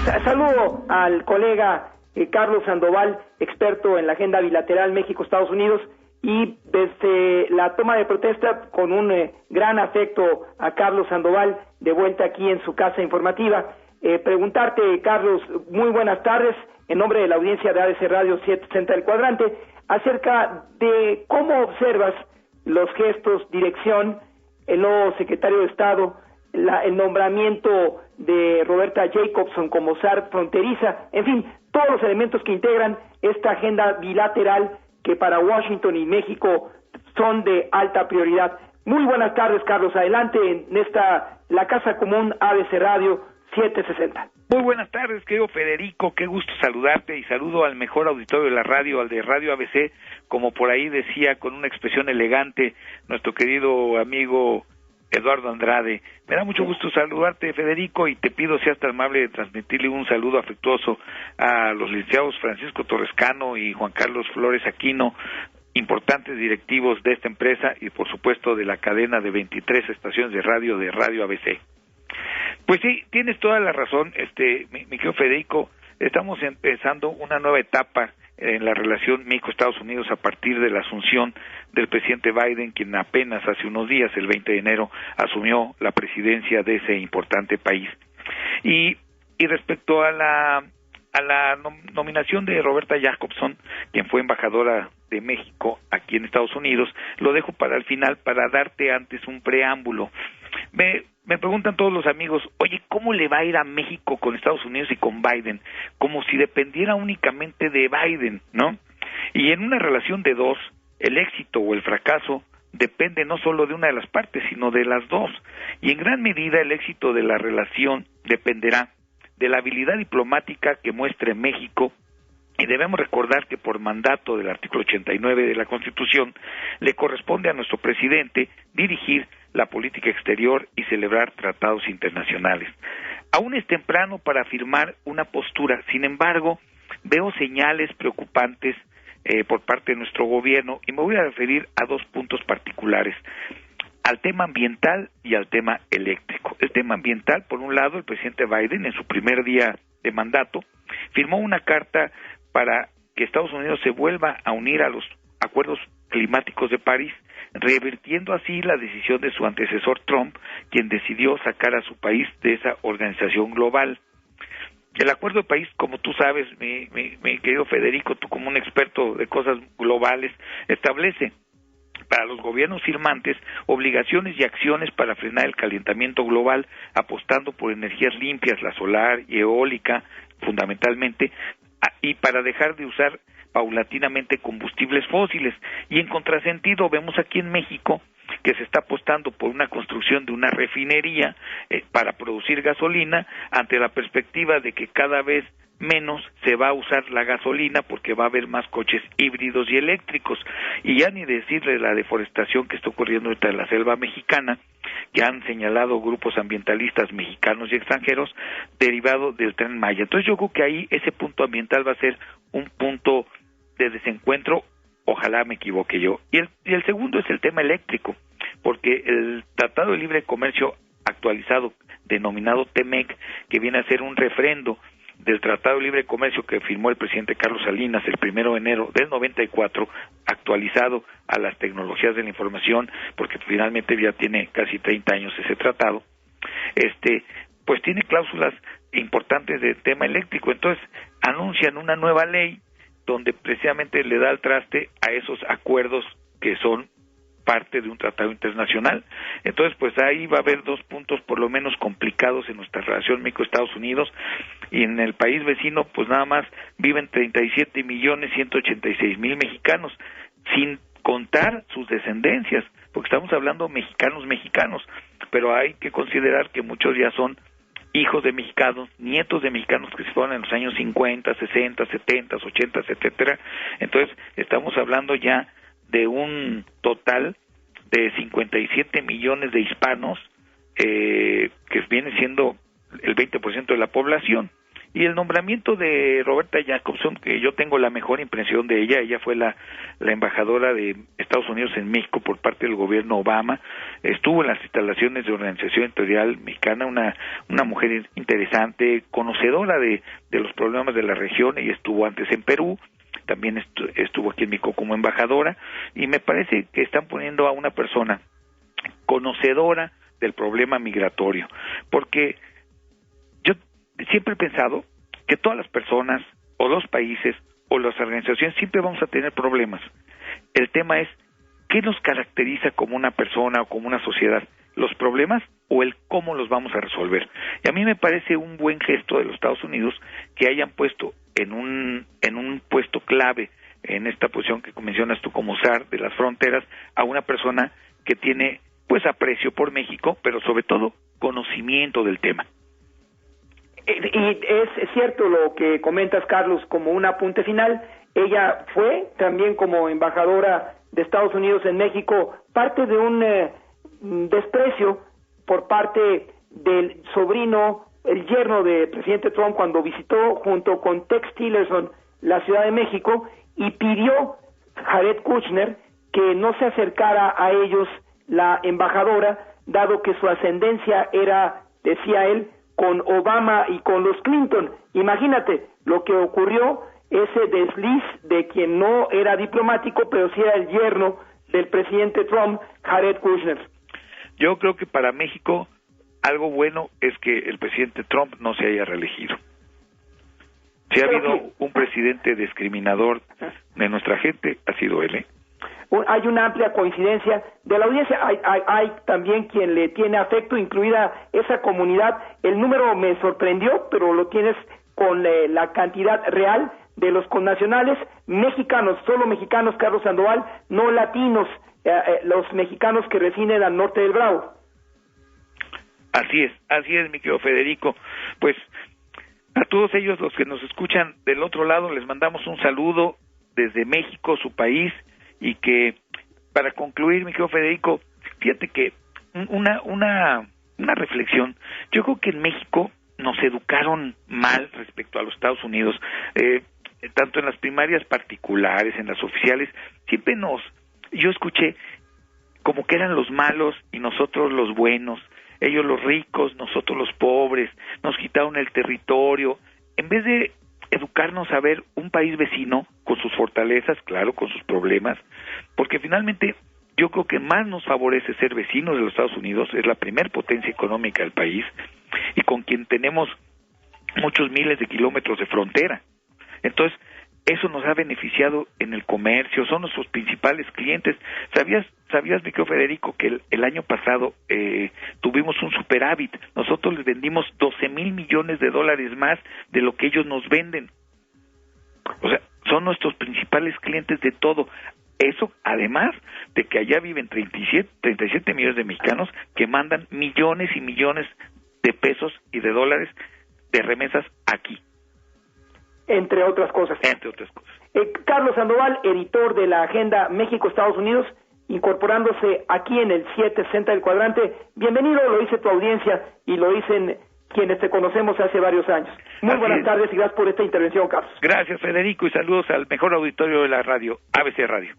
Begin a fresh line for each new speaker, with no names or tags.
Saludo al colega Carlos Sandoval, experto en la agenda bilateral México-Estados Unidos, y desde la toma de protesta, con un gran afecto a Carlos Sandoval, de vuelta aquí en su casa informativa. Preguntarte, Carlos, muy buenas tardes, en nombre de la audiencia de ABC Radio 760 del Cuadrante, acerca de cómo observas los gestos, dirección, el nuevo secretario de Estado, el nombramiento de Roberta Jacobson como SAR fronteriza, en fin, todos los elementos que integran esta agenda bilateral que para Washington y México son de alta prioridad. Muy buenas tardes, Carlos. Adelante en la Casa Común ABC Radio 760.
Muy buenas tardes, querido Federico, qué gusto saludarte y saludo al mejor auditorio de la radio, al de Radio ABC, como por ahí decía con una expresión elegante nuestro querido amigo Eduardo Andrade. Me da mucho gusto saludarte, Federico, y te pido seas tan amable de transmitirle un saludo afectuoso a los licenciados Francisco Torrescano y Juan Carlos Flores Aquino, importantes directivos de esta empresa y por supuesto de la cadena de 23 estaciones de Radio ABC. Pues sí, tienes toda la razón, mi querido Federico, estamos empezando una nueva etapa en la relación México-Estados Unidos a partir de la asunción del presidente Biden, quien apenas hace unos días, el 20 de enero, asumió la presidencia de ese importante país. Y respecto a la nominación de Roberta Jacobson, quien fue embajadora de México aquí en Estados Unidos, lo dejo para el final para darte antes un preámbulo. Me preguntan todos los amigos, oye, ¿cómo le va a ir a México con Estados Unidos y con Biden? Como si dependiera únicamente de Biden, ¿no? Y en una relación de dos, el éxito o el fracaso depende no solo de una de las partes, sino de las dos. Y en gran medida el éxito de la relación dependerá de la habilidad diplomática que muestre México. Y debemos recordar que por mandato del artículo 89 de la Constitución le corresponde a nuestro presidente dirigir la política exterior y celebrar tratados internacionales. Aún es temprano para afirmar una postura, sin embargo, veo señales preocupantes por parte de nuestro gobierno y me voy a referir a dos puntos particulares, al tema ambiental y al tema eléctrico. El tema ambiental, por un lado, el presidente Biden en su primer día de mandato firmó una carta para que Estados Unidos se vuelva a unir a los acuerdos climáticos de París, revirtiendo así la decisión de su antecesor Trump, quien decidió sacar a su país de esa organización global. El Acuerdo de París, como tú sabes, mi querido Federico, tú como un experto de cosas globales, establece para los gobiernos firmantes obligaciones y acciones para frenar el calentamiento global, apostando por energías limpias, la solar y eólica, fundamentalmente, y para dejar de usar paulatinamente combustibles fósiles. Y en contrasentido vemos aquí en México que se está apostando por una construcción de una refinería para producir gasolina, ante la perspectiva de que cada vez menos se va a usar la gasolina porque va a haber más coches híbridos y eléctricos. Y ya ni decirle la deforestación que está ocurriendo entre la selva mexicana, que han señalado grupos ambientalistas mexicanos y extranjeros, derivado del Tren Maya. Entonces yo creo que ahí ese punto ambiental va a ser un punto de desencuentro, ojalá me equivoque yo. Y el segundo es el tema eléctrico, porque el Tratado de Libre Comercio actualizado, denominado TEMEC, que viene a ser un refrendo del Tratado de Libre Comercio que firmó el presidente Carlos Salinas el 1 de enero del 94, actualizado a las tecnologías de la información, porque finalmente ya tiene casi 30 años ese tratado, pues tiene cláusulas importantes del tema eléctrico. Entonces anuncian una nueva ley donde precisamente le da el traste a esos acuerdos que son parte de un tratado internacional. Entonces, pues ahí va a haber dos puntos por lo menos complicados en nuestra relación México-Estados Unidos, y en el país vecino pues nada más viven 37.186.000 mexicanos, sin contar sus descendencias, porque estamos hablando mexicanos, pero hay que considerar que muchos ya son hijos de mexicanos, nietos de mexicanos que se fueron en los años 50, 60, 70, 80, etcétera. Entonces, estamos hablando ya de un total de 57 millones de hispanos, que viene siendo el 20% de la población. Y el nombramiento de Roberta Jacobson, que yo tengo la mejor impresión de ella fue la embajadora de Estados Unidos en México por parte del gobierno Obama, estuvo en las instalaciones de Organización Editorial Mexicana, una mujer interesante, conocedora de los problemas de la región. Ella estuvo antes en Perú, también estuvo aquí en México como embajadora, y me parece que están poniendo a una persona conocedora del problema migratorio, porque yo siempre he pensado que todas las personas o los países o las organizaciones siempre vamos a tener problemas. El tema es ¿qué nos caracteriza como una persona o como una sociedad? ¿Los problemas o el cómo los vamos a resolver? Y a mí me parece un buen gesto de los Estados Unidos que hayan puesto en un puesto clave en esta posición que mencionas tú como zar de las fronteras a una persona que tiene pues aprecio por México, pero sobre todo conocimiento del tema.
Y es cierto lo que comentas, Carlos, como un apunte final. Ella fue también como embajadora de Estados Unidos en México parte de un desprecio por parte del sobrino, el yerno del presidente Trump, cuando visitó junto con Tex Tillerson la Ciudad de México y pidió Jared Kushner que no se acercara a ellos la embajadora, dado que su ascendencia era, decía él, con Obama y con los Clinton. Imagínate lo que ocurrió, ese desliz de quien no era diplomático, pero sí era el yerno del presidente Trump, Jared Kushner.
Yo creo que para México algo bueno es que el presidente Trump no se haya reelegido. Si ha habido un presidente discriminador de nuestra gente, ha sido él, ¿eh?
Hay una amplia coincidencia de la audiencia, hay también quien le tiene afecto, incluida esa comunidad. El número me sorprendió, pero lo tienes con la cantidad real de los connacionales mexicanos, solo mexicanos, Carlos Sandoval, no latinos, los mexicanos que residen al norte del Bravo.
Así es, mi querido Federico. Pues a todos ellos, los que nos escuchan del otro lado, les mandamos un saludo desde México, su país. Y que, para concluir, mi querido Federico, fíjate que una reflexión. Yo creo que en México nos educaron mal respecto a los Estados Unidos, tanto en las primarias particulares, en las oficiales, siempre yo escuché como que eran los malos y nosotros los buenos, ellos los ricos, nosotros los pobres, nos quitaron el territorio, en vez de educarnos a ver un país vecino con sus fortalezas, claro, con sus problemas, porque finalmente yo creo que más nos favorece ser vecinos de los Estados Unidos, es la primer potencia económica del país y con quien tenemos muchos miles de kilómetros de frontera. Entonces, eso nos ha beneficiado en el comercio, son nuestros principales clientes. ¿Sabías, mi querido Federico, que el año pasado tuvimos un superávit? Nosotros les vendimos $12,000 millones más de lo que ellos nos venden. O sea, son nuestros principales clientes de todo. Eso, además de que allá viven 37 millones de mexicanos que mandan millones y millones de pesos y de dólares de remesas aquí.
Entre otras cosas. Carlos Sandoval, editor de la Agenda México-Estados Unidos, incorporándose aquí en el 760 del cuadrante. Bienvenido, lo dice tu audiencia y lo dicen quienes te conocemos hace varios años. Muy buenas tardes y gracias por esta intervención, Carlos.
Gracias, Federico, y saludos al mejor auditorio de la radio, ABC Radio.